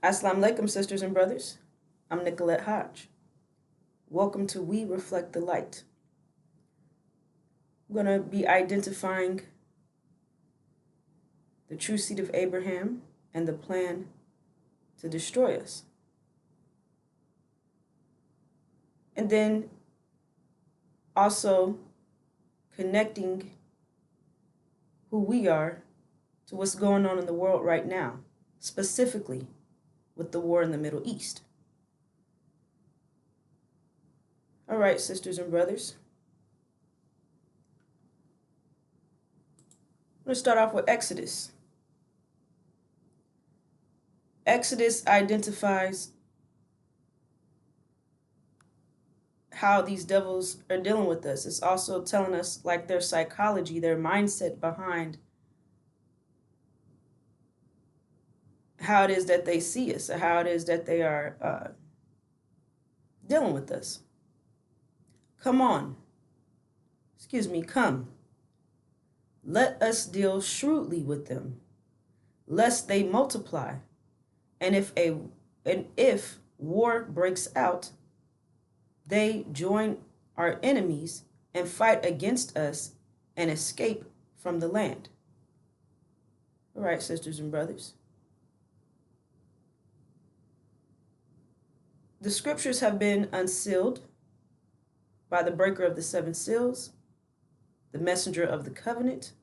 Assalamu alaikum, sisters and brothers. I'm Nicolette Hodge. Welcome to We Reflect the Light. I'm going to be identifying the true seed of Abraham and the plan to destroy us. And then also connecting who we are to what's going on in the world right now, specifically with the war in the Middle East. All right, sisters and brothers. I'm going to start off with Exodus. Exodus identifies how these devils are dealing with us. It's also telling us like their psychology, their mindset behind how it is that they see us, or how it is that they are dealing with us. Come. Let us deal shrewdly with them, lest they multiply. And if war breaks out, they join our enemies and fight against us and escape from the land. All right, sisters and brothers. The scriptures have been unsealed by the breaker of the seven seals, the messenger of the covenant,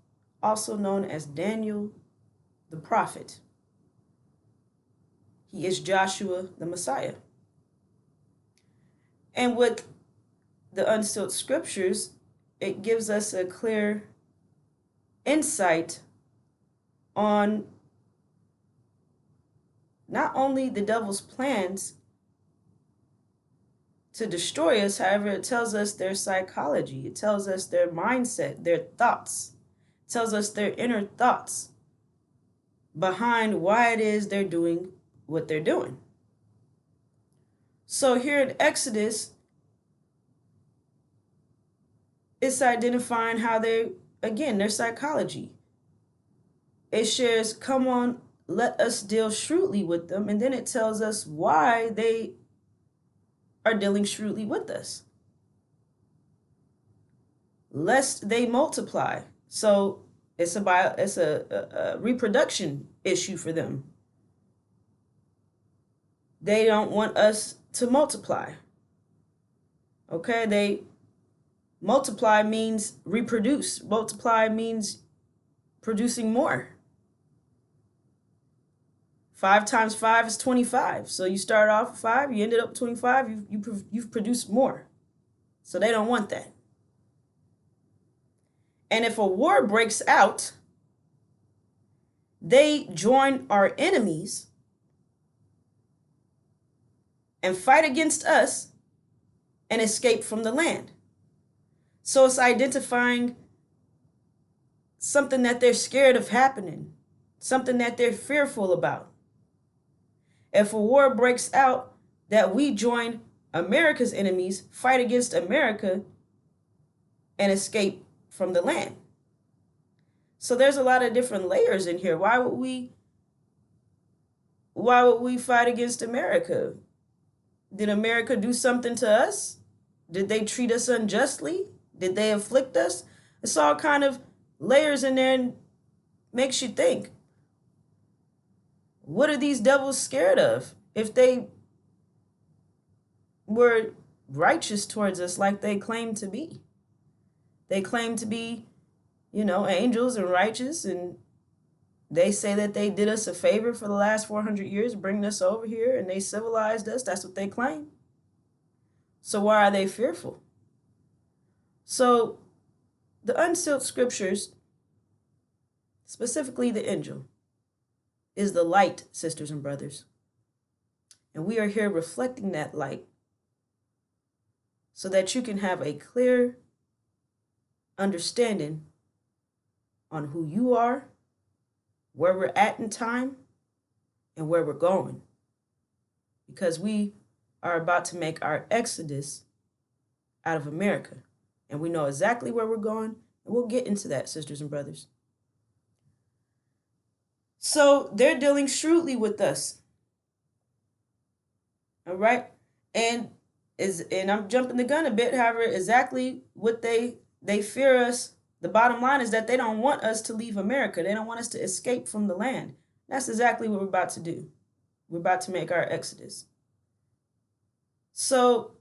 also known as Daniel the prophet. He is Joshua the Messiah. And with the unsealed scriptures, it gives us a clear insight on not only the devil's plans to destroy us, however, it tells us their psychology. It tells us their mindset, their thoughts. It tells us their inner thoughts behind why it is they're doing what they're doing. So here in Exodus, it's identifying how their psychology. It shares, come on, let us deal shrewdly with them. And then it tells us why they are dealing shrewdly with us, lest they multiply. So it's a reproduction issue for them. They don't want us to multiply. Okay, they multiply means reproduce. Multiply means producing more. 5 times 5 is 25. So you start off with 5, you ended up with 25, you've produced more. So they don't want that. And if a war breaks out, they join our enemies and fight against us and escape from the land. So it's identifying something that they're scared of happening, something that they're fearful about. If a war breaks out, that we join America's enemies, fight against America, and escape from the land. So there's a lot of different layers in here. Why would we fight against America? Did America do something to us? Did they treat us unjustly? Did they afflict us? It's all kind of layers in there and makes you think. What are these devils scared of? If they were righteous towards us like they claim to be. They claim to be, angels and righteous, and they say that they did us a favor for the last 400 years, bringing us over here, and they civilized us. That's what they claim. So why are they fearful? So the unsealed scriptures, specifically the angel, is the light, sisters and brothers. And we are here reflecting that light so that you can have a clear understanding on who you are, where we're at in time, and where we're going. Because we are about to make our exodus out of America. And we know exactly where we're going. And we'll get into that, sisters and brothers. So they're dealing shrewdly with us. All right. And I'm jumping the gun a bit, however, exactly what they fear us. The bottom line is that they don't want us to leave America. They don't want us to escape from the land. That's exactly what we're about to do. We're about to make our exodus. So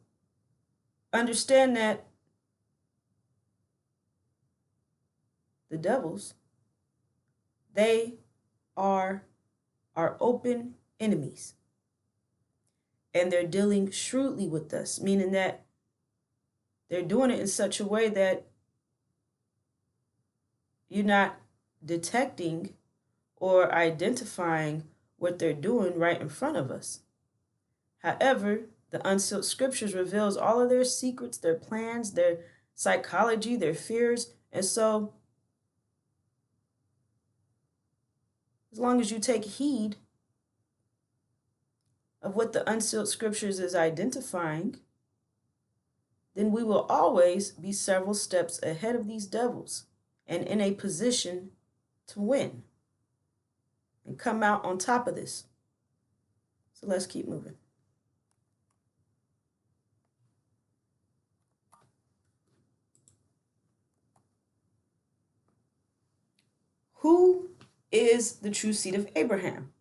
understand that the devils, they are our open enemies. And they're dealing shrewdly with us, meaning that they're doing it in such a way that you're not detecting or identifying what they're doing right in front of us. However, the unsealed scriptures reveals all of their secrets, their plans, their psychology, their fears. And so, as long as you take heed of what the unsealed scriptures is identifying, then we will always be several steps ahead of these devils and in a position to win and come out on top of this. So let's keep moving. Who is the true seed of Abraham?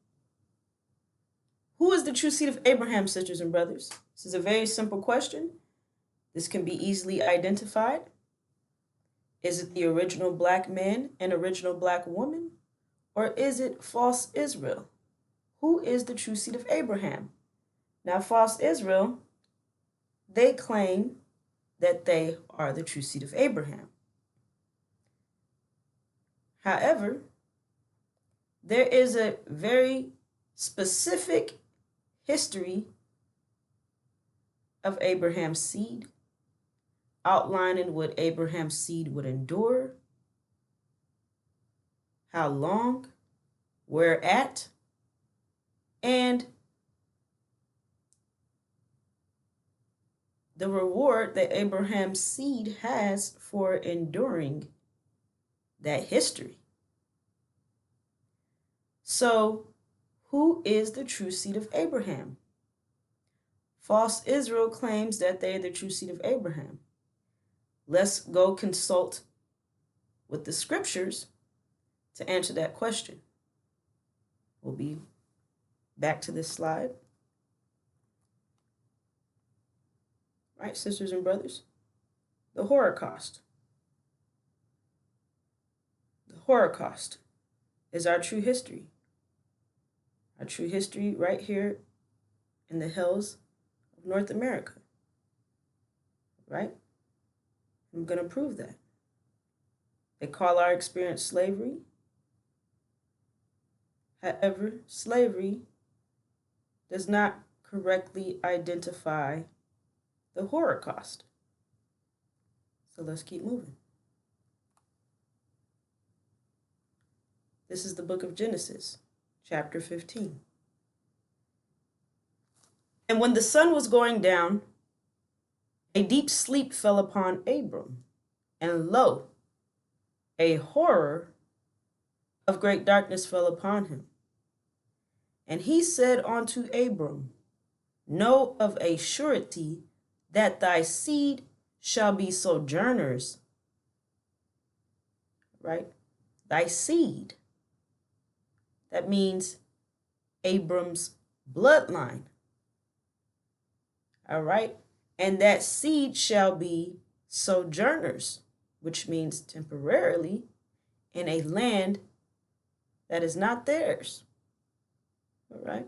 Who is the true seed of Abraham, sisters and brothers? This is a very simple question. This can be easily identified. Is it the original black man and original black woman? Or is it false Israel? Who is the true seed of Abraham? Now, false Israel, they claim that they are the true seed of Abraham. However, there is a very specific history of Abraham's seed, outlining what Abraham's seed would endure, how long, where at, and the reward that Abraham's seed has for enduring that history. So, who is the true seed of Abraham? False Israel claims that they are the true seed of Abraham. Let's go consult with the scriptures to answer that question. We'll be back to this slide. Right, sisters and brothers? The Holocaust. The Holocaust is our true history. Our true history right here in the hills of North America. Right? I'm going to prove that. They call our experience slavery. However, slavery does not correctly identify the Holocaust. So let's keep moving. This is the book of Genesis, chapter 15. And when the sun was going down, a deep sleep fell upon Abram, and lo, a horror of great darkness fell upon him. And he said unto Abram, know of a surety that thy seed shall be sojourners. Right? Thy seed. That means Abram's bloodline. All right? And that seed shall be sojourners, which means temporarily in a land that is not theirs. All right?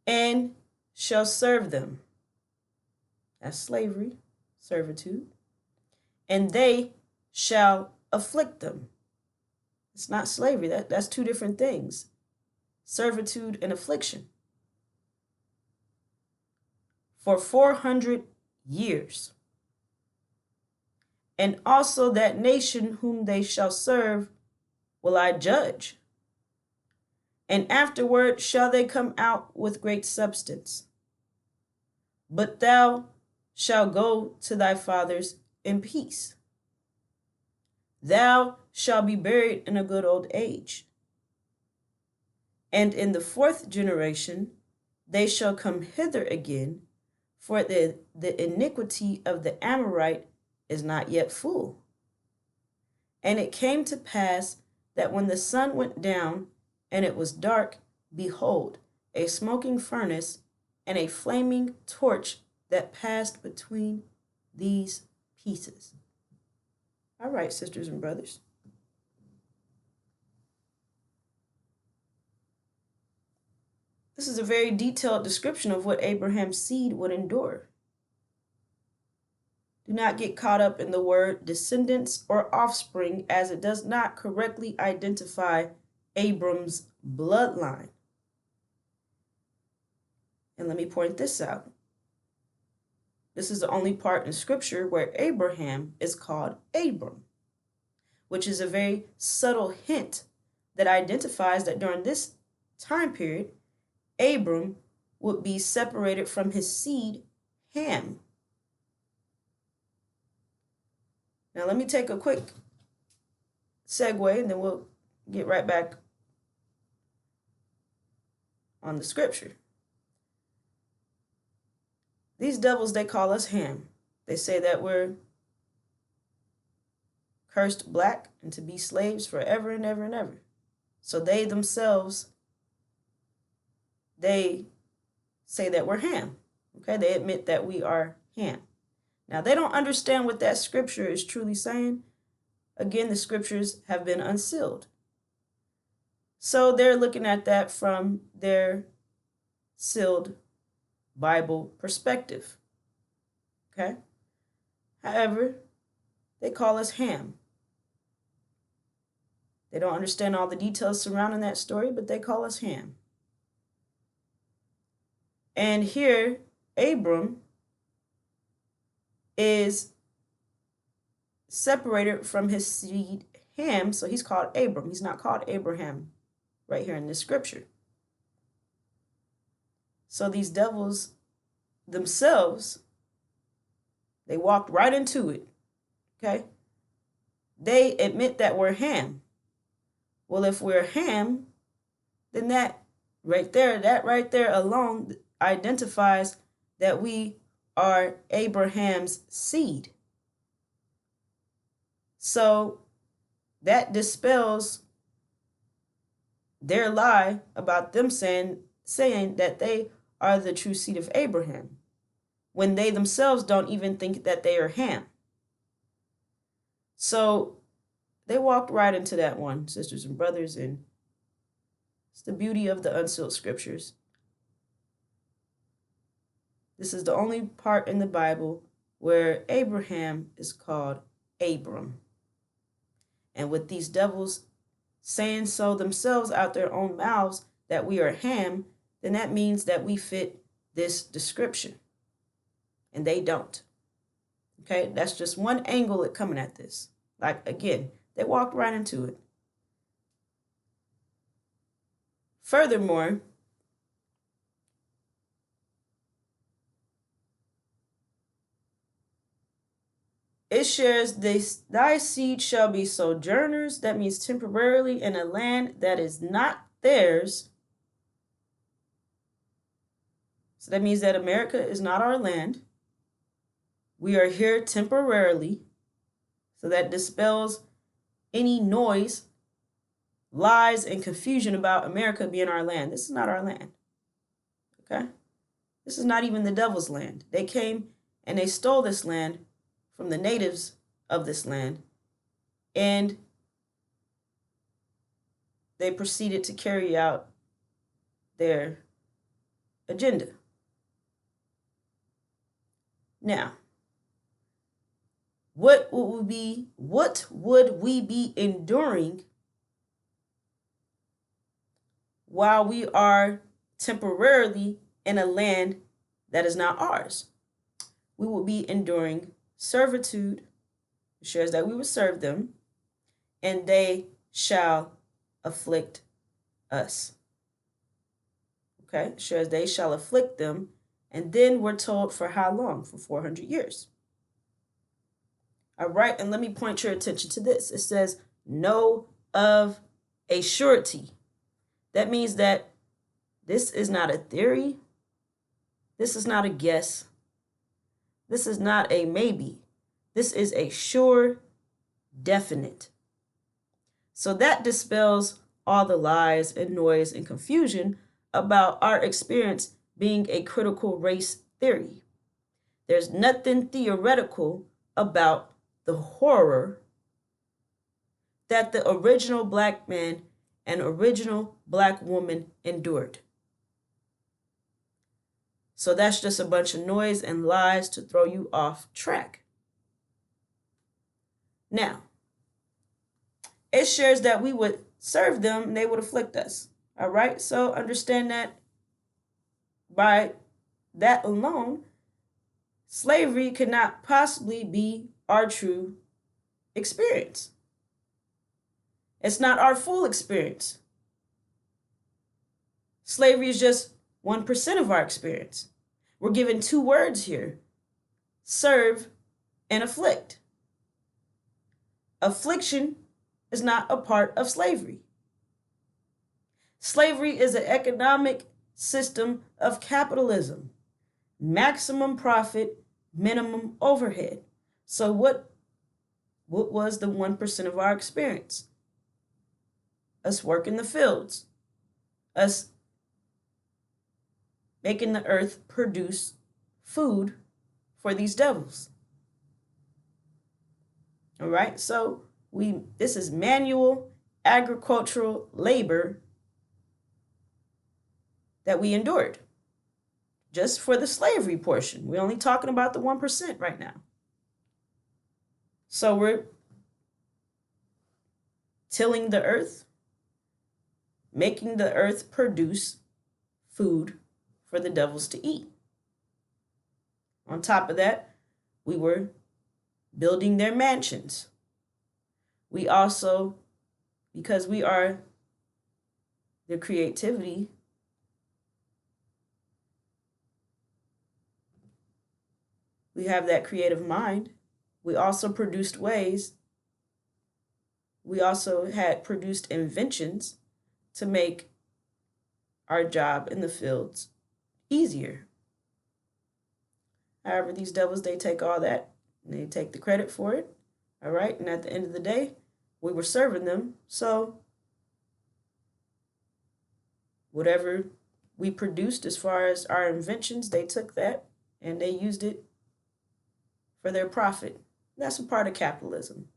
And shall serve them. That's slavery, servitude. And they shall afflict them. It's not slavery. That's two different things. Servitude and affliction. For 400 years. And also that nation whom they shall serve will I judge. And afterward shall they come out with great substance. But thou shalt go to thy fathers in peace. Thou shalt be buried in a good old age. And in the fourth generation they shall come hither again, for the iniquity of the Amorite is not yet full. And it came to pass that when the sun went down and it was dark, behold, a smoking furnace and a flaming torch that passed between these pieces. All right, sisters and brothers. This is a very detailed description of what Abraham's seed would endure. Do not get caught up in the word descendants or offspring, as it does not correctly identify Abram's bloodline. And let me point this out. This is the only part in Scripture where Abraham is called Abram, which is a very subtle hint that identifies that during this time period, Abram would be separated from his seed, Ham. Now, let me take a quick segue, and then we'll get right back on the scripture. These devils, they call us Ham. They say that we're cursed black and to be slaves forever and ever and ever. So they themselves, they say that we're Ham. Okay, they admit that we are Ham. Now, they don't understand what that scripture is truly saying. Again, the scriptures have been unsealed. So they're looking at that from their sealed Bible perspective. Okay? However, they call us Ham. They don't understand all the details surrounding that story, but they call us Ham. And here, Abram is separated from his seed, Ham, so he's called Abram. He's not called Abraham right here in this scripture. So these devils themselves, they walked right into it, okay? They admit that we're Ham. Well, if we're Ham, then that right there alone identifies that we are Abraham's seed. So that dispels their lie about them saying that they are the true seed of Abraham, when they themselves don't even think that they are Ham. So they walked right into that one, sisters and brothers, and it's the beauty of the unsealed scriptures. This is the only part in the Bible where Abraham is called Abram. And with these devils saying so themselves out their own mouths that we are Ham, then that means that we fit this description. And they don't. Okay, that's just one angle at coming at this. Like, again, they walked right into it. Furthermore, it shares this: thy seed shall be sojourners. That means temporarily in a land that is not theirs. So that means that America is not our land. We are here temporarily. So that dispels any noise, lies, and confusion about America being our land. This is not our land. Okay? This is not even the devil's land. They came and they stole this land from the natives of this land, and they proceeded to carry out their agenda. Now, what would we be enduring while we are temporarily in a land that is not ours? We will be enduring servitude. It shares that we will serve them, and they shall afflict us. Okay, it shares they shall afflict them, and then we're told for how long? For 400 years. All right, and let me point your attention to this. It says, know of a surety. That means that this is not a theory. This is not a guess. This is not a maybe. This is a sure, definite. So that dispels all the lies and noise and confusion about our experience being a critical race theory. There's nothing theoretical about the horror that the original Black man and original Black woman endured. So that's just a bunch of noise and lies to throw you off track. Now, it shares that we would serve them and they would afflict us. All right, so understand that by that alone, slavery could not possibly be our true experience. It's not our full experience. Slavery is just 1% of our experience. We're given two words here: serve and afflict. Affliction is not a part of slavery. Slavery is an economic system of capitalism. Maximum profit, minimum overhead. So what was the 1% of our experience? Us working the fields. Us making the earth produce food for these devils. All right, so this is manual agricultural labor that we endured just for the slavery portion. We're only talking about the 1% right now. So we're tilling the earth, making the earth produce food for the devils to eat. On top of that, we were building their mansions. We also, because we are the creativity, we have that creative mind. We also produced ways. We also had produced inventions to make our job in the fields easier. However, these devils, they take all that and they take the credit for it. All right. And at the end of the day, we were serving them. So whatever we produced as far as our inventions, they took that and they used it for their profit. That's a part of capitalism.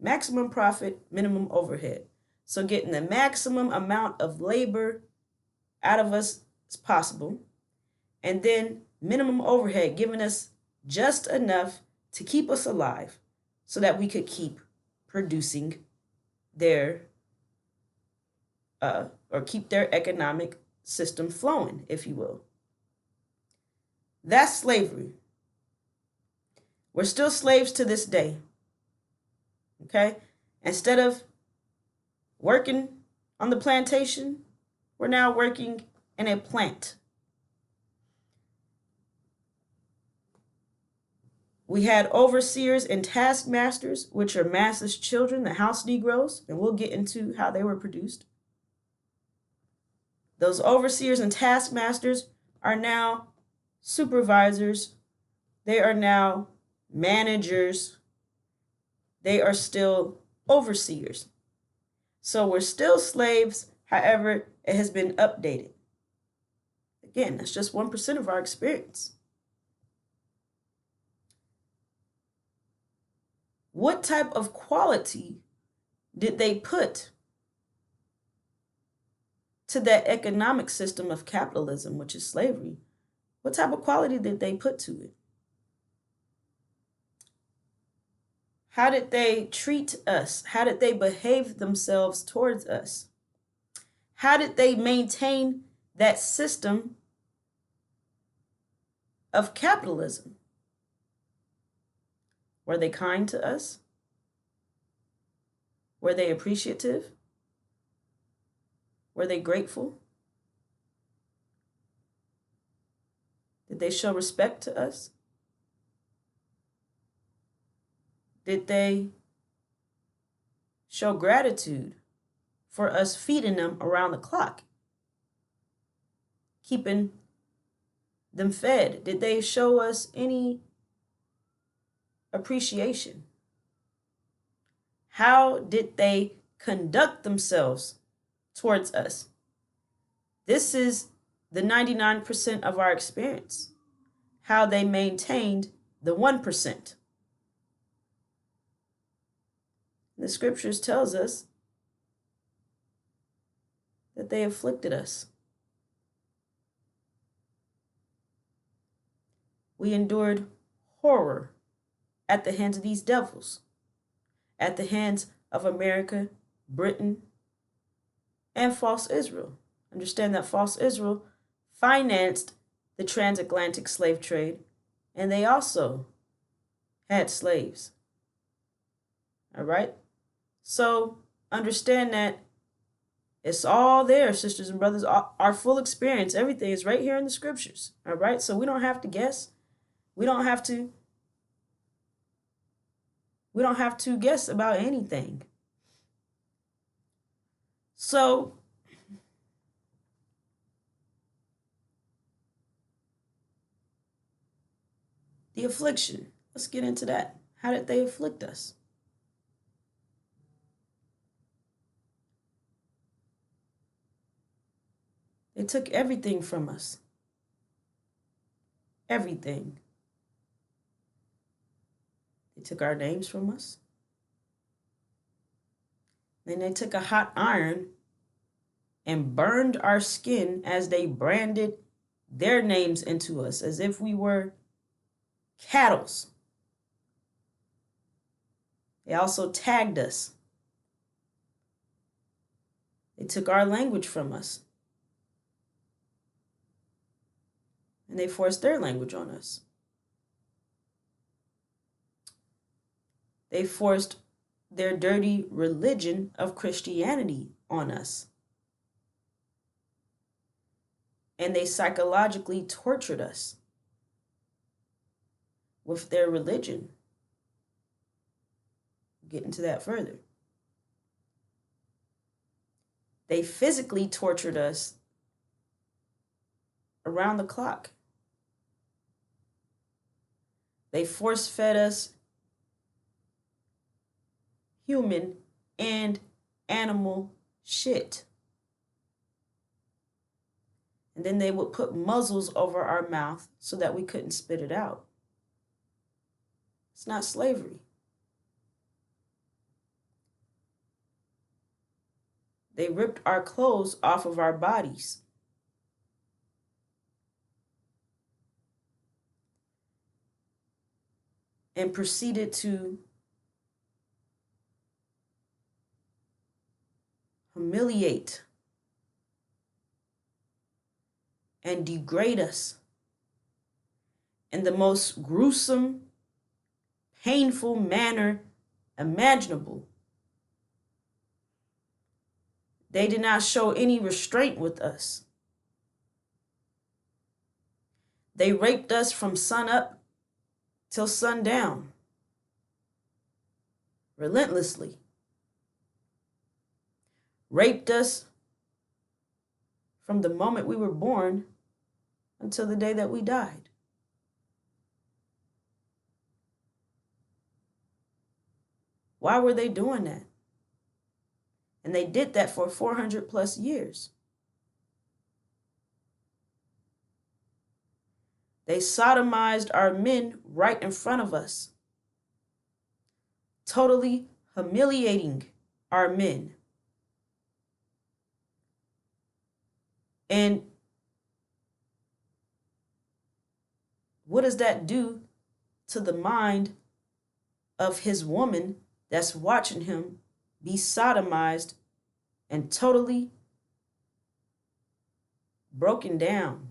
Maximum profit, minimum overhead. So getting the maximum amount of labor out of us as possible. And then minimum overhead, giving us just enough to keep us alive so that we could keep producing their, or keep their economic system flowing, if you will. That's slavery. We're still slaves to this day. Okay? Instead of working on the plantation, we're now working in a plant. We had overseers and taskmasters, which are masses' children, the house Negroes, and we'll get into how they were produced. Those overseers and taskmasters are now supervisors. They are now managers. They are still overseers. So we're still slaves. However, it has been updated. Again, that's just 1% of our experience. What type of quality did they put to that economic system of capitalism, which is slavery? What type of quality did they put to it? How did they treat us? How did they behave themselves towards us? How did they maintain that system of capitalism? Were they kind to us? Were they appreciative? Were they grateful? Did they show respect to us? Did they show gratitude for us feeding them around the clock, keeping them fed? Did they show us any appreciation? How did they conduct themselves towards us? This is the 99% of our experience. How they maintained the 1%. The scriptures tells us that they afflicted us. We endured horror at the hands of these devils, at the hands of America, Britain, and false Israel. Understand that false Israel financed the transatlantic slave trade, and they also had slaves. All right? So understand that it's all there, sisters and brothers. Our full experience, everything is right here in the scriptures. All right? So we don't have to guess. We don't have to guess about anything. So the affliction. Let's get into that. How did they afflict us? They took everything from us. Everything. They took our names from us. Then they took a hot iron and burned our skin as they branded their names into us, as if we were cattle. They also tagged us. They took our language from us. And they forced their language on us. They forced their dirty religion of Christianity on us. And they psychologically tortured us with their religion. We'll get into that further. They physically tortured us around the clock. They force-fed us human and animal shit. And then they would put muzzles over our mouth so that we couldn't spit it out. It's not slavery. They ripped our clothes off of our bodies. And proceeded to humiliate and degrade us in the most gruesome, painful manner imaginable. They did not show any restraint with us. They raped us from sun up till sundown, relentlessly. Raped us from the moment we were born until the day that we died. Why were they doing that? And they did that for 400 plus years. They sodomized our men right in front of us, totally humiliating our men. And what does that do to the mind of his woman that's watching him be sodomized and totally broken down?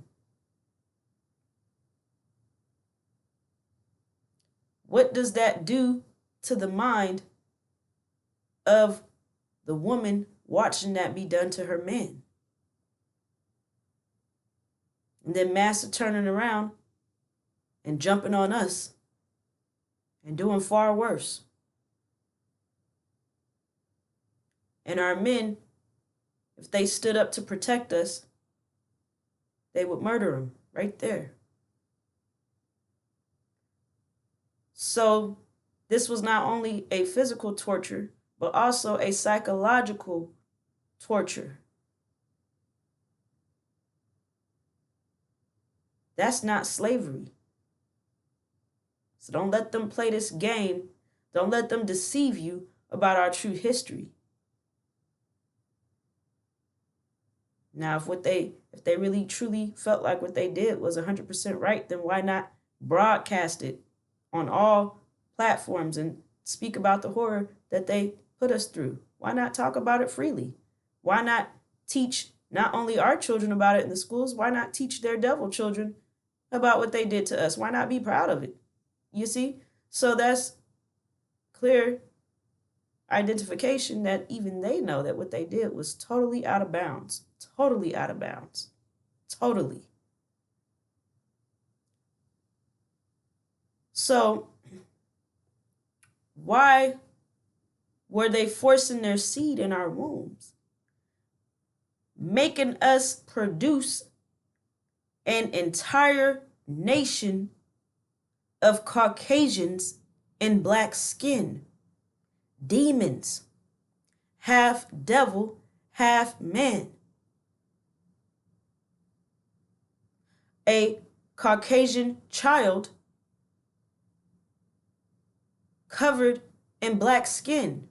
What does that do to the mind of the woman watching that be done to her man? And then Master turning around and jumping on us and doing far worse. And our men, if they stood up to protect us, they would murder them right there. So this was not only a physical torture, but also a psychological torture. That's not slavery. So don't let them play this game. Don't let them deceive you about our true history. Now, if they really truly felt like what they did was 100% right, then why not broadcast it on all platforms and speak about the horror that they put us through? Why not talk about it freely? Why not teach not only our children about it in the schools, why not teach their devil children about what they did to us? Why not be proud of it? You see? So that's clear identification that even they know that what they did was totally out of bounds. Totally out of bounds. Totally. So why were they forcing their seed in our wombs? Making us produce an entire nation of Caucasians in black skin. Demons. Half devil, half man. A Caucasian child covered in black skin,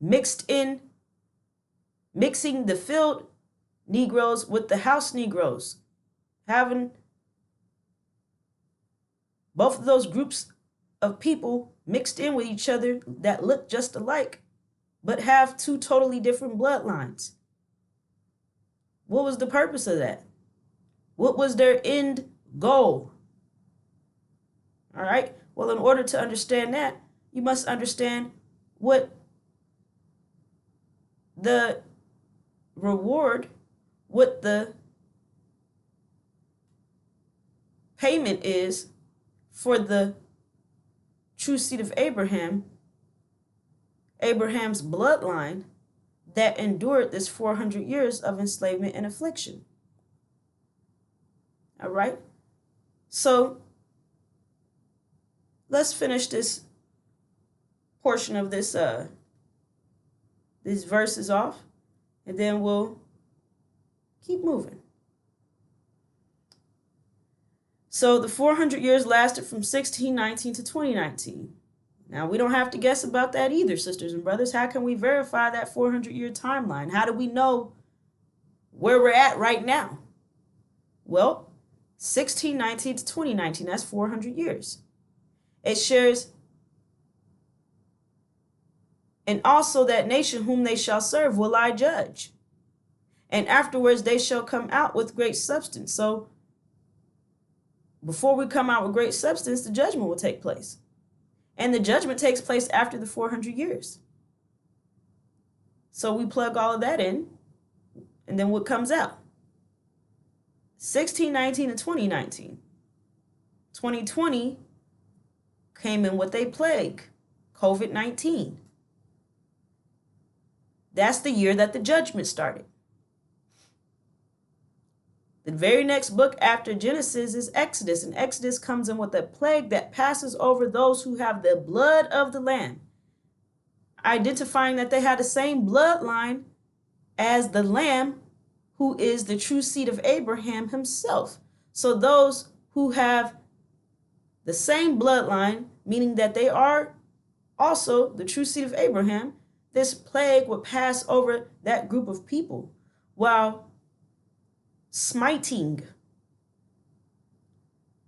mixing the field Negroes with the house Negroes, having both of those groups of people mixed in with each other that look just alike, but have two totally different bloodlines. What was the purpose of that? What was their end goal? All right. Well, in order to understand that, you must understand what the reward, what the payment is for the true seed of Abraham, Abraham's bloodline that endured this 400 years of enslavement and affliction. All right. So let's finish this portion of this these verses off, and then we'll keep moving. So the 400 years lasted from 1619 to 2019. Now, we don't have to guess about that either, sisters and brothers. How can we verify that 400-year timeline? How do we know where we're at right now? Well, 1619 to 2019, that's 400 years. It shares, and also that nation whom they shall serve will I judge. And afterwards they shall come out with great substance. So before we come out with great substance, the judgment will take place. And the judgment takes place after the 400 years. So we plug all of that in, and then what comes out? 1619 and 2019. 2020 came in with a plague, COVID-19. That's the year that the judgment started. The very next book after Genesis is Exodus, and Exodus comes in with a plague that passes over those who have the blood of the Lamb, identifying that they had the same bloodline as the Lamb, who is the true seed of Abraham himself. So those who have the same bloodline, meaning that they are also the true seed of Abraham, this plague would pass over that group of people while smiting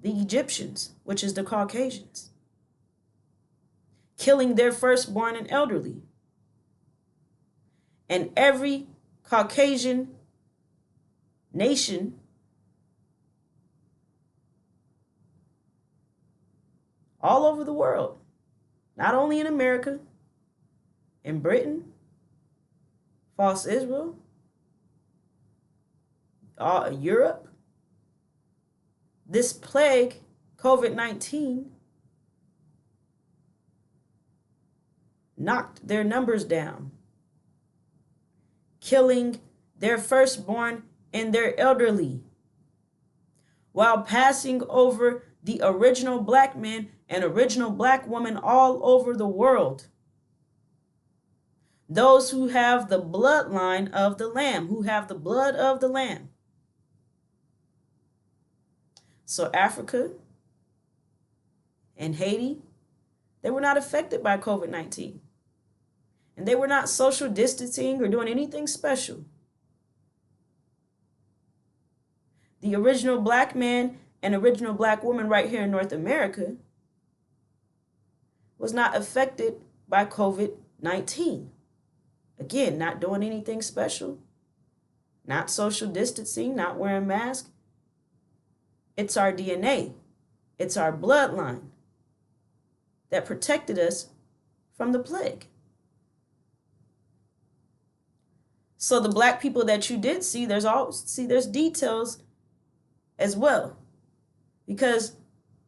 the Egyptians, which is the Caucasians, killing their firstborn and elderly. And every Caucasian nation all over the world, not only in America, in Britain, false Israel, Europe, this plague, COVID-19, knocked their numbers down, killing their firstborn and their elderly, while passing over the original black man and original black woman all over the world. Those who have the bloodline of the Lamb, who have the blood of the Lamb. So Africa and Haiti, they were not affected by COVID-19. And they were not social distancing or doing anything special. The original black man and original black woman right here in North America was not affected by COVID-19. Again, not doing anything special, not social distancing, not wearing masks. It's our DNA. It's our bloodline that protected us from the plague. So the black people that you did see, there's details as well. Because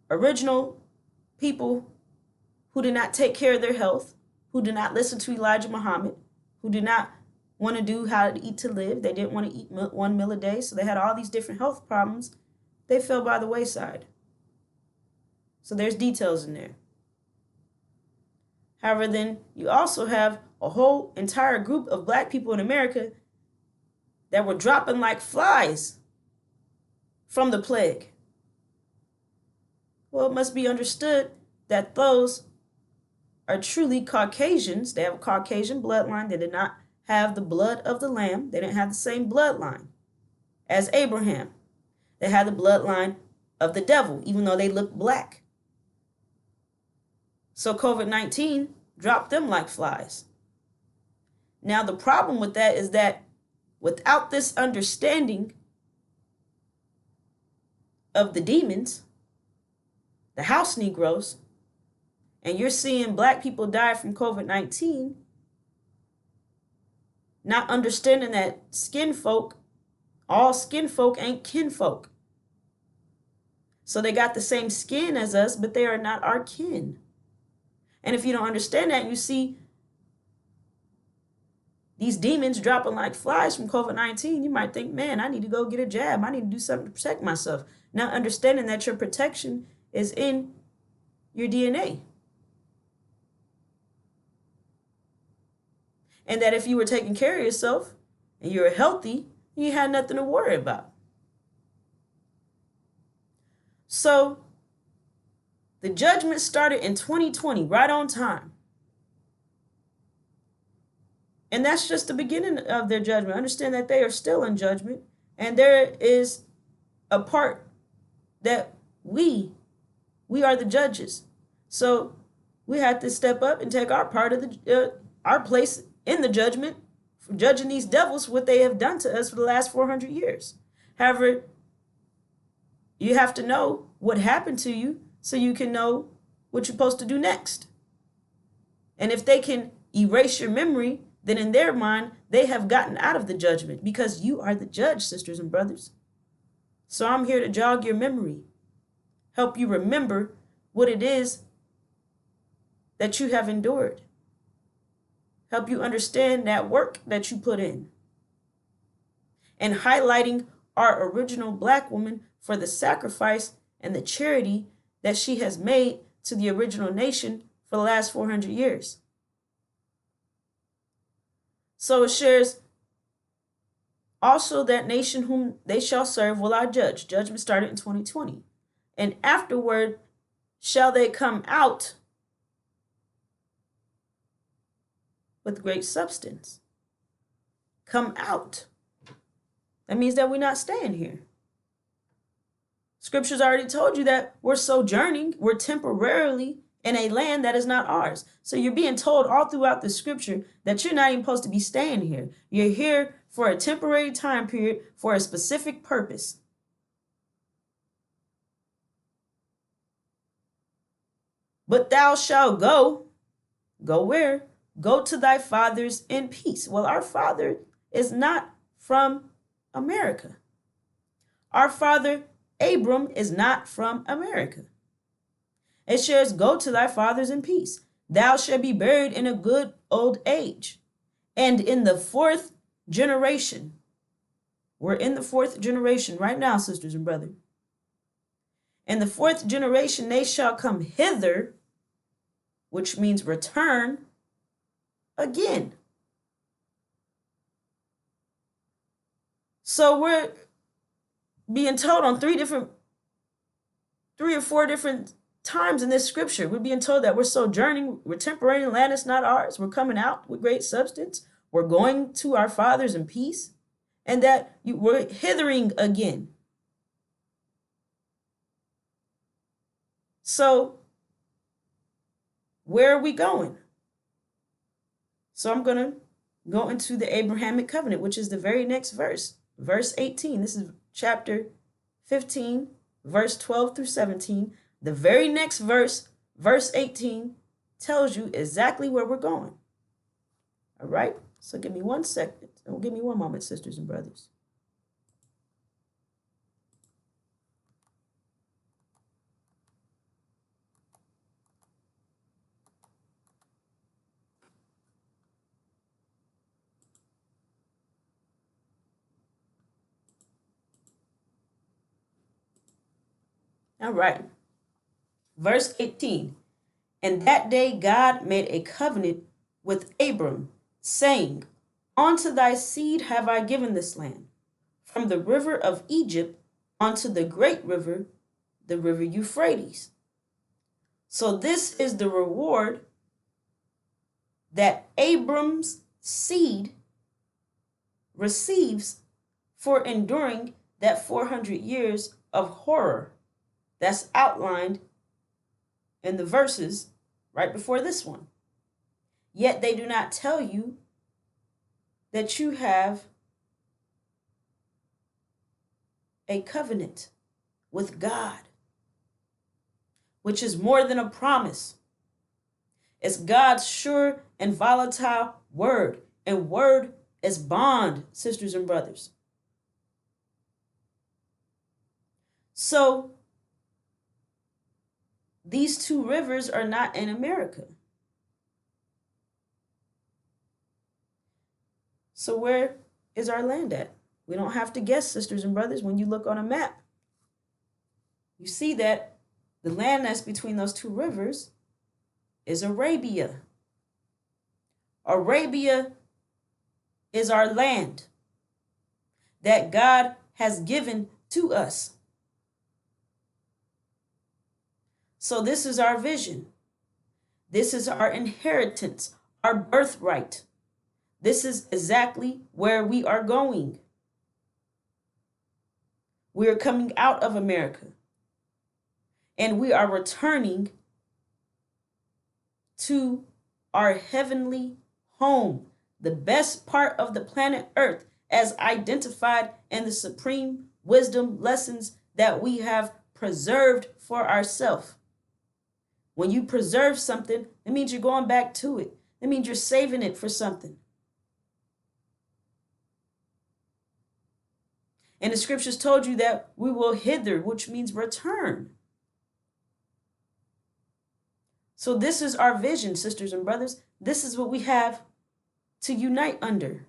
original people who did not take care of their health, who did not listen to Elijah Muhammad, who did not want to do how to eat to live, they didn't want to eat 1 meal a day, so they had all these different health problems, they fell by the wayside. So there's details in there. However, then you also have a whole entire group of black people in America that were dropping like flies from the plague. Well, it must be understood that those are truly Caucasians. They have a Caucasian bloodline. They did not have the blood of the Lamb. They didn't have the same bloodline as Abraham. They had the bloodline of the devil, even though they looked black. So COVID-19 dropped them like flies. Now, the problem with that is that without this understanding of the demons, the house Negroes, and you're seeing black people die from COVID-19, not understanding that all skin folk ain't kinfolk. So they got the same skin as us, but they are not our kin. And if you don't understand that, you see these demons dropping like flies from COVID-19, you might think, man, I need to go get a jab. I need to do something to protect myself. Not understanding that your protection is in your DNA. And that if you were taking care of yourself and you were healthy, you had nothing to worry about. So the judgment started in 2020, right on time. And that's just the beginning of their judgment. Understand that they are still in judgment. And there is a part that we are the judges. So we have to step up and take our part of our place in the judgment for judging these devils, what they have done to us for the last 400 years. However, you have to know what happened to you so you can know what you're supposed to do next. And if they can erase your memory, then in their mind, they have gotten out of the judgment because you are the judge, sisters and brothers. So I'm here to jog your memory, help you remember what it is that you have endured, help you understand that work that you put in, and highlighting our original black woman for the sacrifice and the charity that she has made to the original nation for the last 400 years. So it shares also that nation whom they shall serve will I judge. Judgment started in 2020. And afterward shall they come out with great substance. Come out. That means that we're not staying here. Scripture's already told you that we're sojourning, we're temporarily in a land that is not ours. So you're being told all throughout the scripture that you're not even supposed to be staying here. You're here for a temporary time period for a specific purpose. But thou shalt go. Go where? Go to thy fathers in peace. Well, our father is not from America. Our father, Abram, is not from America. It shares, go to thy fathers in peace. Thou shalt be buried in a good old age. And in the fourth generation, we're in the fourth generation right now, sisters and brothers. In the fourth generation, they shall come hither, which means return again. So we're being told on three or four different times in this scripture, we're being told that we're sojourning, we're temporary, land is not ours, we're coming out with great substance, we're going to our fathers in peace, and that we're hithering again. So where are we going? So I'm going to go into the Abrahamic covenant, which is the very next verse, verse 18. This is chapter 15, verse 12 through 17. The very next verse, verse 18, tells you exactly where we're going. All right? So give me 1 second. Give me one moment, sisters and brothers. All right. Verse 18. And that day God made a covenant with Abram, saying, Unto thy seed have I given this land, from the river of Egypt unto the great river, the river Euphrates. So this is the reward that Abram's seed receives for enduring that 400 years of horror that's outlined in the verses right before this one. Yet they do not tell you that you have a covenant with God, which is more than a promise. It's God's sure and volatile word, and word is bond, sisters and brothers. So these two rivers are not in America. So where is our land at? We don't have to guess, sisters and brothers. When you look on a map, you see that the land that's between those two rivers is Arabia. Arabia is our land that God has given to us. So this is our vision. This is our inheritance, our birthright. This is exactly where we are going. We are coming out of America, and we are returning to our heavenly home, the best part of the planet Earth, as identified in the supreme wisdom lessons that we have preserved for ourselves. When you preserve something, it means you're going back to it. It means you're saving it for something. And the scriptures told you that we will hither, which means return. So this is our vision, sisters and brothers. This is what we have to unite under.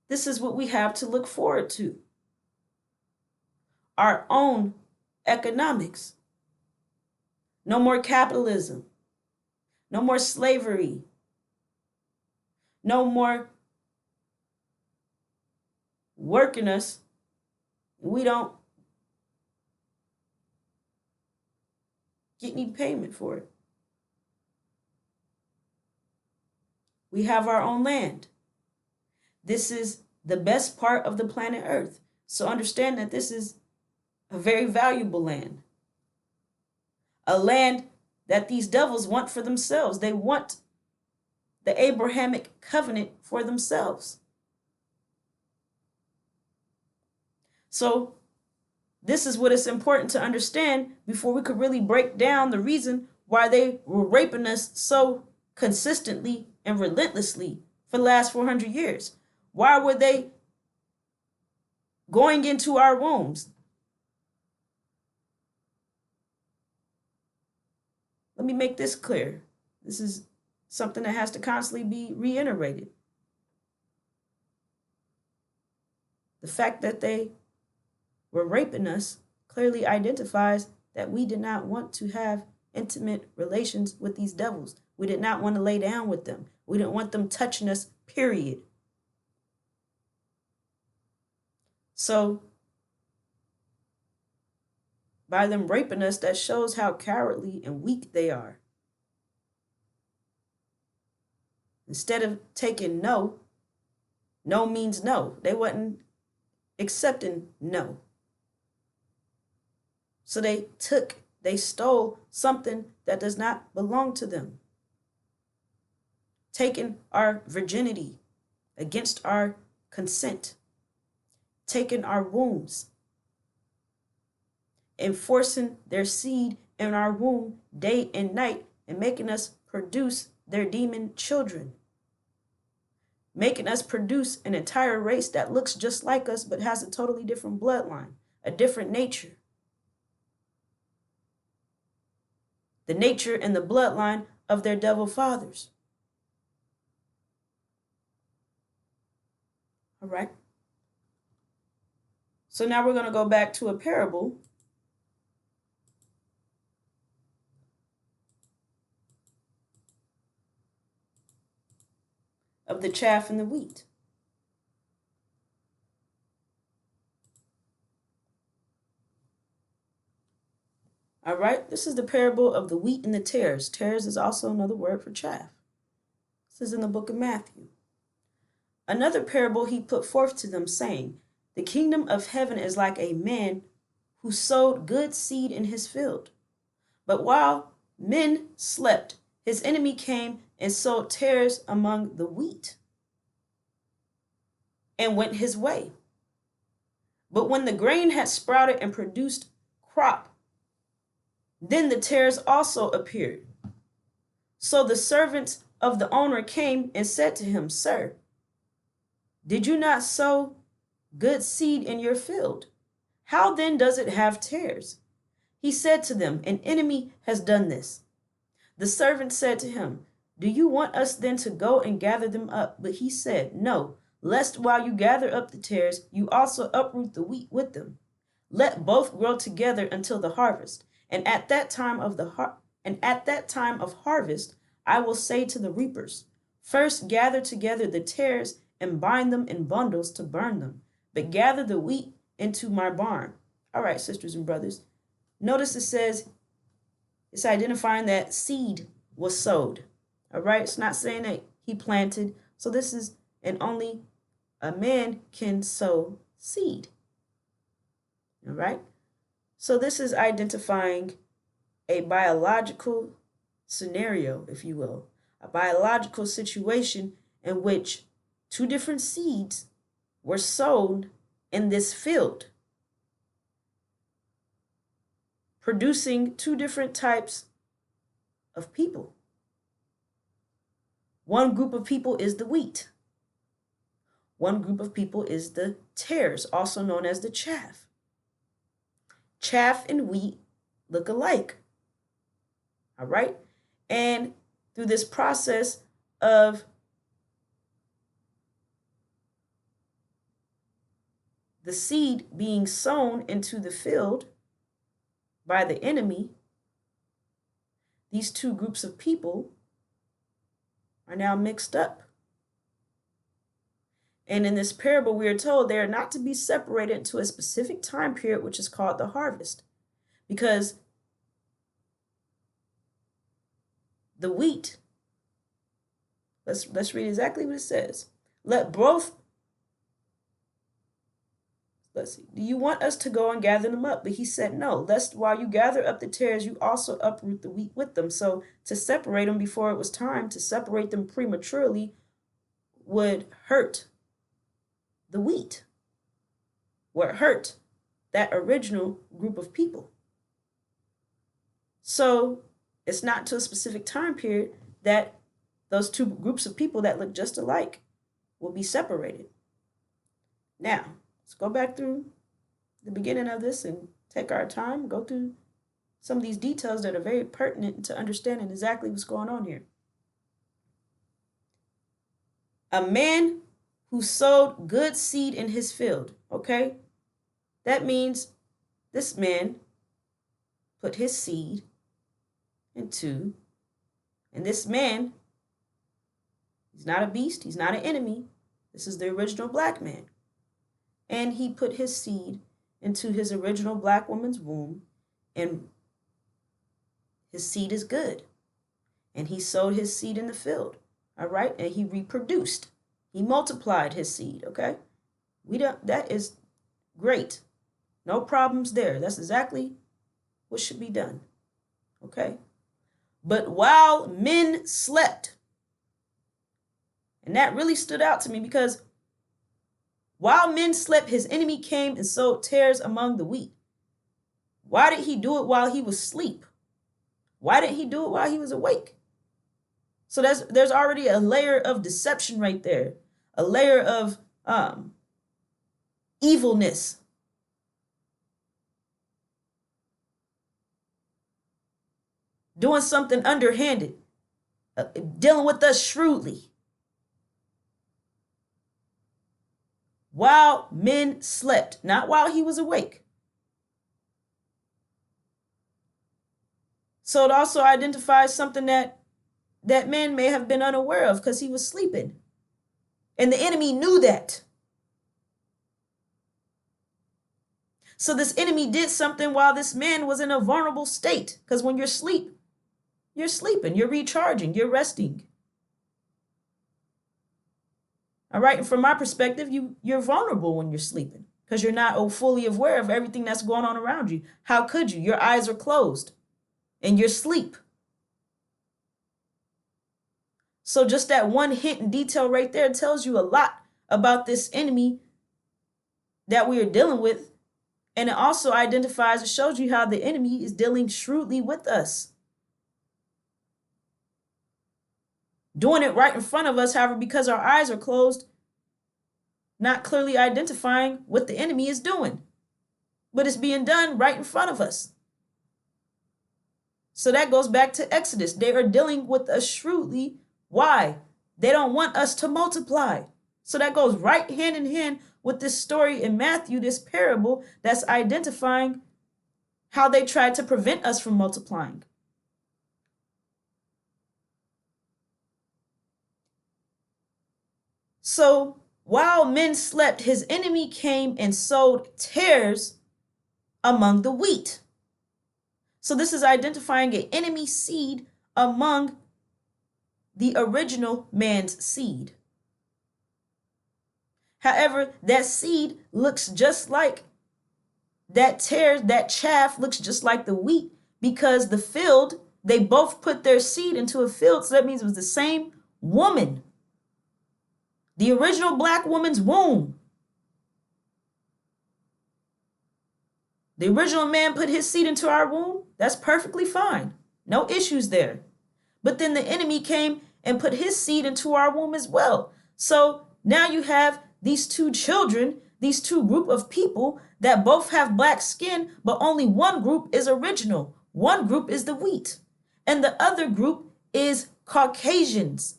This is what we have to look forward to. Our own economics. No more capitalism. No more slavery. No more working us. We don't get any payment for it. We have our own land. This is the best part of the planet Earth. So understand that this is a very valuable land. A land that these devils want for themselves. They want the Abrahamic covenant for themselves. So this is what is important to understand before we could really break down the reason why they were raping us so consistently and relentlessly for the last 400 years. Why were they going into our wombs? Let me make this clear. This is something that has to constantly be reiterated. The fact that they were raping us clearly identifies that we did not want to have intimate relations with these devils. We did not want to lay down with them. We didn't want them touching us, period. So by them raping us, that shows how cowardly and weak they are. Instead of taking no, no means no. They wasn't accepting no. So they stole something that does not belong to them. Taking our virginity against our consent. Taking our wombs. Enforcing their seed in our womb day and night and making us produce their demon children. Making us produce an entire race that looks just like us but has a totally different bloodline, a different nature. The nature and the bloodline of their devil fathers. All right. So now we're going to go back to a parable of the chaff and the wheat. All right, this is the parable of the wheat and the tares. Tares is also another word for chaff. This is in the book of Matthew. Another parable he put forth to them, saying, the kingdom of heaven is like a man who sowed good seed in his field. But while men slept, his enemy came and sowed tares among the wheat and went his way. But when the grain had sprouted and produced crop, then the tares also appeared. So the servants of the owner came and said to him, Sir, did you not sow good seed in your field? How then does it have tares? He said to them, An enemy has done this. The servant said to him, Do you want us then to go and gather them up? But he said, No, lest while you gather up the tares, you also uproot the wheat with them. Let both grow together until the harvest. And at that time of harvest, I will say to the reapers, First gather together the tares and bind them in bundles to burn them, but gather the wheat into my barn. All right, sisters and brothers. Notice it says it's identifying that seed was sowed. All right, it's not saying that he planted. So this is, and only a man can sow seed. All right. So this is identifying a biological scenario, if you will, a biological situation in which two different seeds were sown in this field, producing two different types of people. One group of people is the wheat. One group of people is the tares, also known as the chaff. Chaff and wheat look alike. All right? And through this process of the seed being sown into the field by the enemy, these two groups of people are now mixed up. And in this parable, we are told they are not to be separated into a specific time period, which is called the harvest. Because the wheat, let's read exactly what it says. Let's see. Do you want us to go and gather them up? But he said, no, lest while you gather up the tares, you also uproot the wheat with them. So to separate them before it was time, to separate them prematurely, would hurt the wheat, would hurt that original group of people. So it's not to a specific time period that those two groups of people that look just alike will be separated. Now, let's go back through the beginning of this and take our time, go through some of these details that are very pertinent to understanding exactly what's going on here. A man who sowed good seed in his field, okay? That means this man put his seed into, and this man, he's not a beast, he's not an enemy. This is the original black man. And he put his seed into his original black woman's womb, and his seed is good. And he sowed his seed in the field, all right? And he reproduced. He multiplied his seed, okay? That is great. No problems there. That's exactly what should be done, okay? But while men slept, and that really stood out to me, because while men slept, his enemy came and sowed tares among the wheat. Why did he do it while he was asleep? Why didn't he do it while he was awake? So there's already a layer of deception right there, a layer of evilness. Doing something underhanded, dealing with us shrewdly. While men slept, not while he was awake. So it also identifies something that man may have been unaware of because he was sleeping. And the enemy knew that. So this enemy did something while this man was in a vulnerable state. Because when you're asleep, you're sleeping, you're recharging, you're resting. All right, and from my perspective, you're vulnerable when you're sleeping because you're not fully aware of everything that's going on around you. How could you? Your eyes are closed and you're asleep. So just that one hint and detail right there tells you a lot about this enemy that we are dealing with. And it also identifies and shows you how the enemy is dealing shrewdly with us. Doing it right in front of us, however, because our eyes are closed, not clearly identifying what the enemy is doing. But it's being done right in front of us. So that goes back to Exodus. They are dealing with us shrewdly. Why? They don't want us to multiply. So that goes right hand in hand with this story in Matthew, this parable that's identifying how they tried to prevent us from multiplying. So while men slept, his enemy came and sowed tares among the wheat. So this is identifying an enemy seed among the original man's seed. However, that seed looks just like that tares, that chaff looks just like the wheat because the field, they both put their seed into a field. So that means it was the same woman. The original black woman's womb. The original man put his seed into our womb. That's perfectly fine. No issues there. But then the enemy came and put his seed into our womb as well. So now you have these two children, these two group of people that both have black skin, but only one group is original. One group is the wheat. And the other group is Caucasians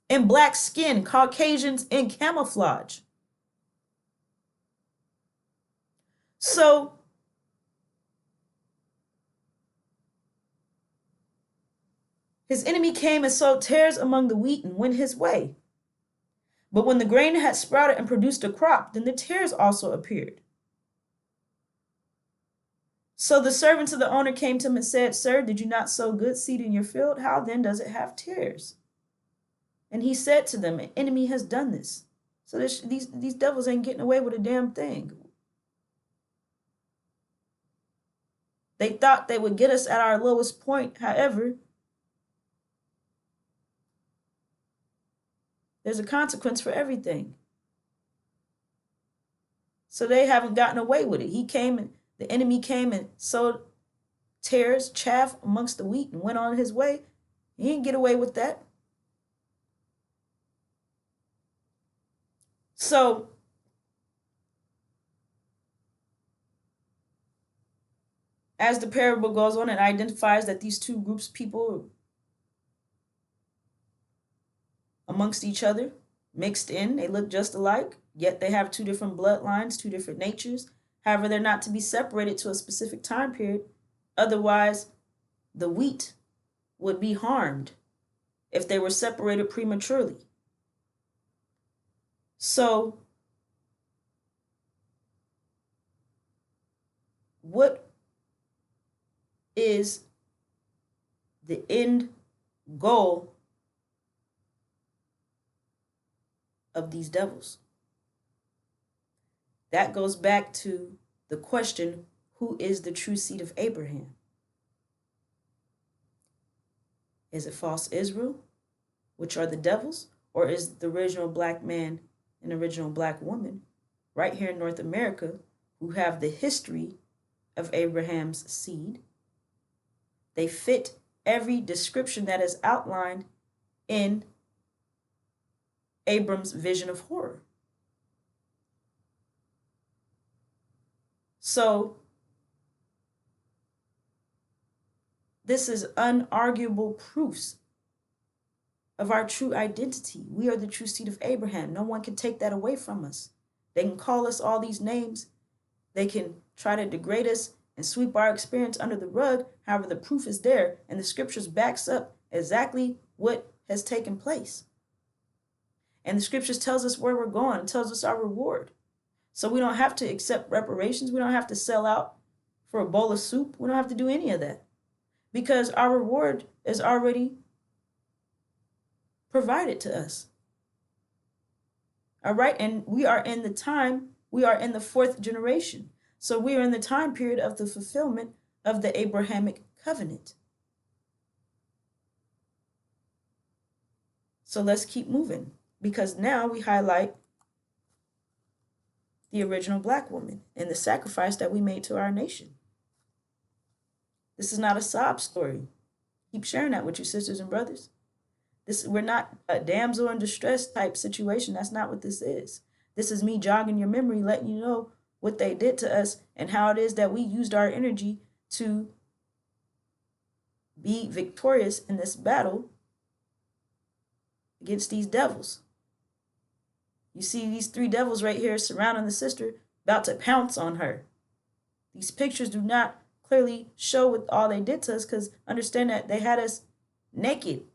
in black skin, Caucasians in camouflage. So his enemy came and sowed tares among the wheat and went his way. But when the grain had sprouted and produced a crop, then the tares also appeared. So the servants of the owner came to him and said, "Sir, did you not sow good seed in your field? How then does it have tares?" And he said to them, "An enemy has done this." So these devils ain't getting away with a damn thing. They thought they would get us at our lowest point. However, there's a consequence for everything. So they haven't gotten away with it. The enemy came and sowed tares, chaff amongst the wheat and went on his way. He didn't get away with that. So as the parable goes on, it identifies that these two groups of people amongst each other, mixed in, they look just alike, yet they have two different bloodlines, two different natures. However, they're not to be separated to a specific time period. Otherwise, the wheat would be harmed if they were separated prematurely. So, what is the end goal of these devils? That goes back to the question, who is the true seed of Abraham? Is it false Israel, which are the devils, or is the original black man and original black woman right here in North America who have the history of Abraham's seed? They fit every description that is outlined in Abram's vision of horror. So this is unarguable proofs of our true identity. We are the true seed of Abraham. No one can take that away from us. They can call us all these names. They can try to degrade us and sweep our experience under the rug. However, the proof is there, and the scriptures backs up exactly what has taken place. And the scriptures tells us where we're going. It tells us our reward. So we don't have to accept reparations. We don't have to sell out for a bowl of soup. We don't have to do any of that, because our reward is already provided to us. All right. And we are in the fourth generation. So we are in the time period of the fulfillment of the Abrahamic covenant. So let's keep moving, because now we highlight the original black woman and the sacrifice that we made to our nation. This is not a sob story. Keep sharing that with you, sisters and brothers. We're not a damsel in distress type situation. That's not what this is. This is me jogging your memory, letting you know what they did to us and how it is that we used our energy to be victorious in this battle against these devils. You see these three devils right here surrounding the sister, about to pounce on her. These pictures do not clearly show what all they did to us, because understand that they had us naked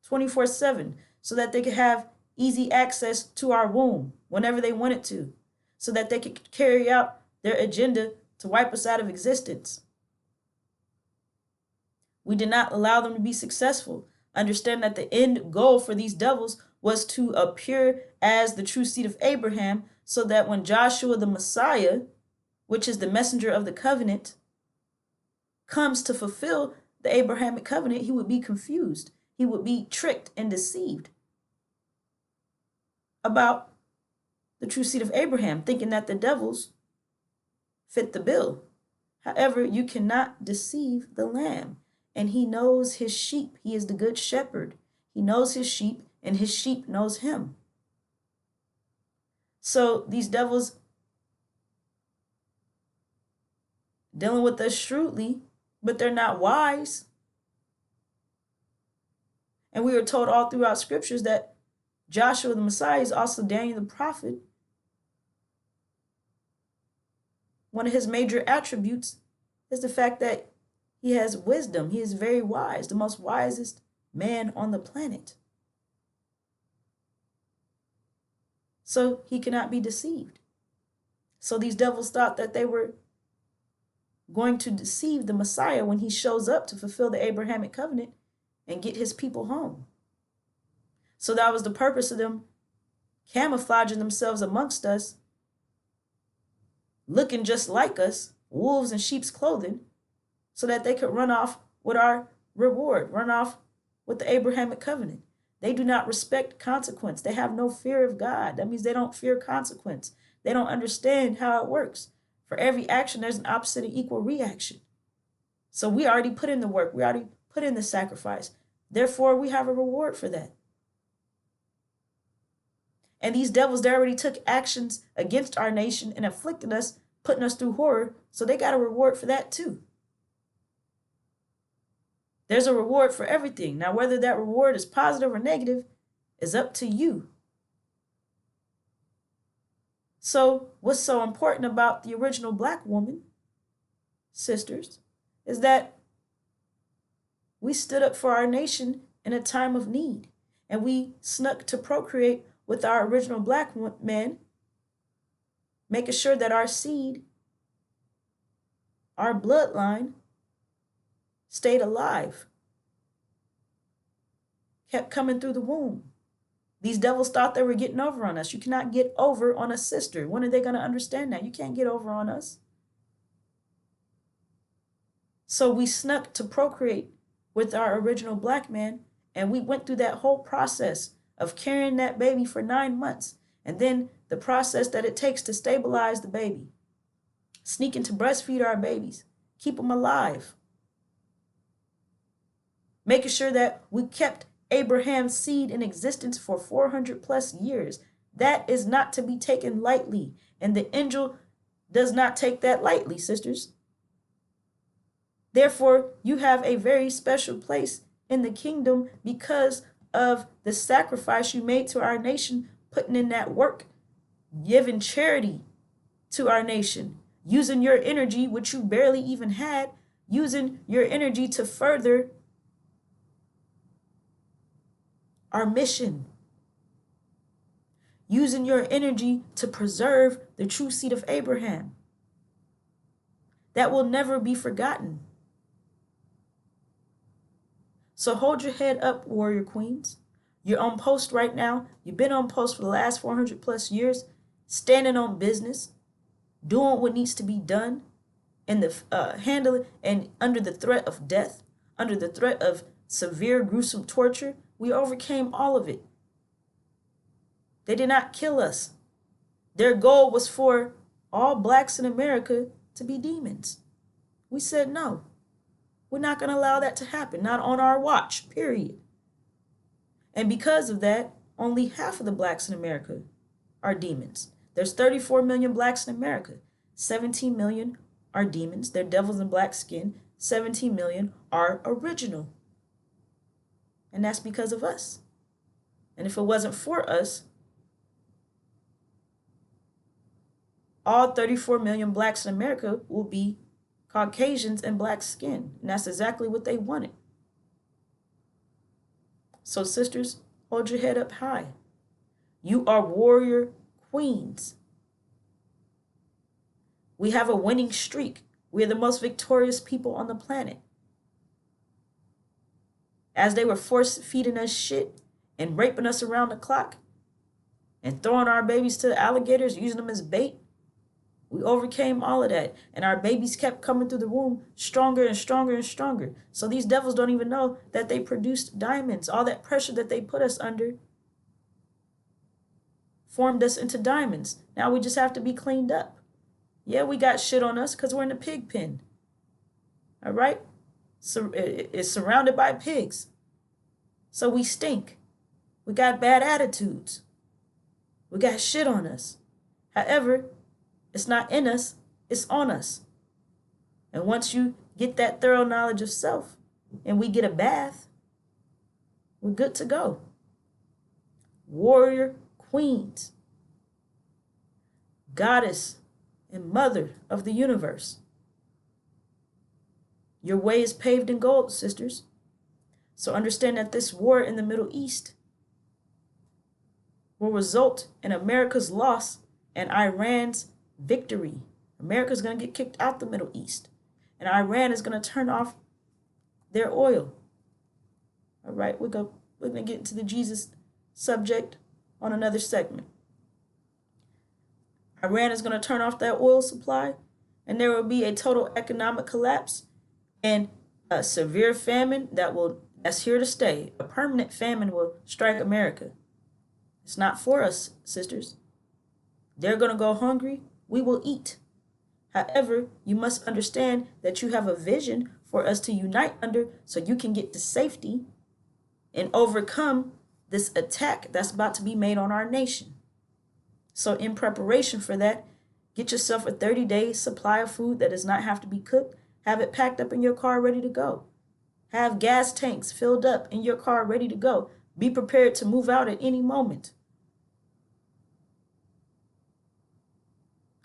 24/7 so that they could have easy access to our womb whenever they wanted to, so that they could carry out their agenda to wipe us out of existence. We did not allow them to be successful. Understand that the end goal for these devils was to appear as the true seed of Abraham, so that when Joshua the Messiah, which is the messenger of the covenant, comes to fulfill the Abrahamic covenant, he would be confused. He would be tricked and deceived about the true seed of Abraham, thinking that the devils fit the bill. However, you cannot deceive the lamb, and he knows his sheep. He is the good shepherd. He knows his sheep, and his sheep knows him. So these devils dealing with us shrewdly, but they're not wise. And we are told all throughout scriptures that Joshua the Messiah is also Daniel the prophet. One of his major attributes is the fact that he has wisdom. He is very wise, the most wisest man on the planet. So he cannot be deceived. So these devils thought that they were going to deceive the Messiah when he shows up to fulfill the Abrahamic covenant and get his people home. So that was the purpose of them camouflaging themselves amongst us, looking just like us, wolves in sheep's clothing, so that they could run off with our reward, run off with the Abrahamic covenant. They do not respect consequence. They have no fear of God. That means they don't fear consequence. They don't understand how it works. For every action, there's an opposite and equal reaction. So we already put in the work. We already put in the sacrifice. Therefore, we have a reward for that. And these devils, they already took actions against our nation and afflicted us, putting us through horror. So they got a reward for that too. There's a reward for everything. Now, whether that reward is positive or negative is up to you. So what's so important about the original black woman, sisters, is that we stood up for our nation in a time of need, and we snuck to procreate with our original black men, making sure that our seed, our bloodline, stayed alive, kept coming through the womb. These devils thought they were getting over on us. You cannot get over on a sister. When are they going to understand that? You can't get over on us. So we snuck to procreate with our original black man, and we went through that whole process of carrying that baby for 9 months, and then the process that it takes to stabilize the baby, sneaking to breastfeed our babies, keep them alive, making sure that we kept Abraham's seed in existence for 400 plus years. That is not to be taken lightly, and the angel does not take that lightly, sisters. Therefore, you have a very special place in the kingdom because of the sacrifice you made to our nation, putting in that work, giving charity to our nation, using your energy, which you barely even had, using your energy to further our mission, using your energy to preserve the true seed of Abraham. That will never be forgotten. So hold your head up, warrior queens. You're on post right now. You've been on post for the last 400 plus years, standing on business, doing what needs to be done, and handling and under the threat of death, under the threat of severe, gruesome torture. We overcame all of it. They did not kill us. Their goal was for all blacks in America to be demons. We said no. We're not going to allow that to happen, not on our watch, period. And because of that, only half of the blacks in America are demons. There's 34 million blacks in America. 17 million are demons. They're devils in black skin. 17 million are original. And that's because of us. And if it wasn't for us, all 34 million blacks in America will be Caucasians and black skin. And that's exactly what they wanted. So sisters, hold your head up high. You are warrior queens. We have a winning streak. We are the most victorious people on the planet. As they were force feeding us shit and raping us around the clock and throwing our babies to the alligators, using them as bait, we overcame all of that. And our babies kept coming through the womb stronger and stronger and stronger. So these devils don't even know that they produced diamonds. All that pressure that they put us under formed us into diamonds. Now we just have to be cleaned up. Yeah, we got shit on us because we're in a pig pen. All right? So it's surrounded by pigs. So we stink. We got bad attitudes. We got shit on us. However, it's not in us, it's on us. And once you get that thorough knowledge of self and we get a bath, we're good to go. Warrior queens, goddess and mother of the universe. Your way is paved in gold, sisters. So understand that this war in the Middle East will result in America's loss and Iran's victory. America's going to get kicked out the Middle East. And Iran is going to turn off their oil. All right, we're going to get into the Jesus subject on another segment. Iran is going to turn off their oil supply, and there will be a total economic collapse and a severe famine that's here to stay. A permanent famine will strike America. It's not for us, sisters. They're going to go hungry. We will eat. However, you must understand that you have a vision for us to unite under so you can get to safety and overcome this attack that's about to be made on our nation. So in preparation for that, get yourself a 30-day supply of food that does not have to be cooked. Have it packed up in your car ready to go. Have gas tanks filled up in your car ready to go. Be prepared to move out at any moment.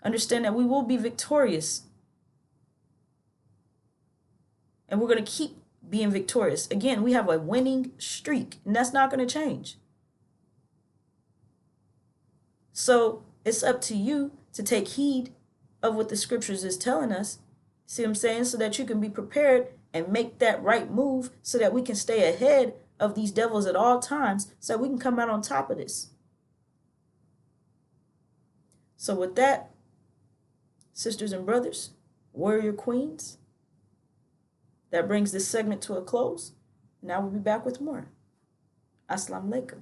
Understand that we will be victorious. And we're going to keep being victorious. Again, we have a winning streak, and that's not going to change. So it's up to you to take heed of what the scriptures is telling us. See what I'm saying? So that you can be prepared and make that right move so that we can stay ahead of these devils at all times so that we can come out on top of this. So with that, sisters and brothers, warrior queens, that brings this segment to a close. Now we'll be back with more. Assalamu alaikum.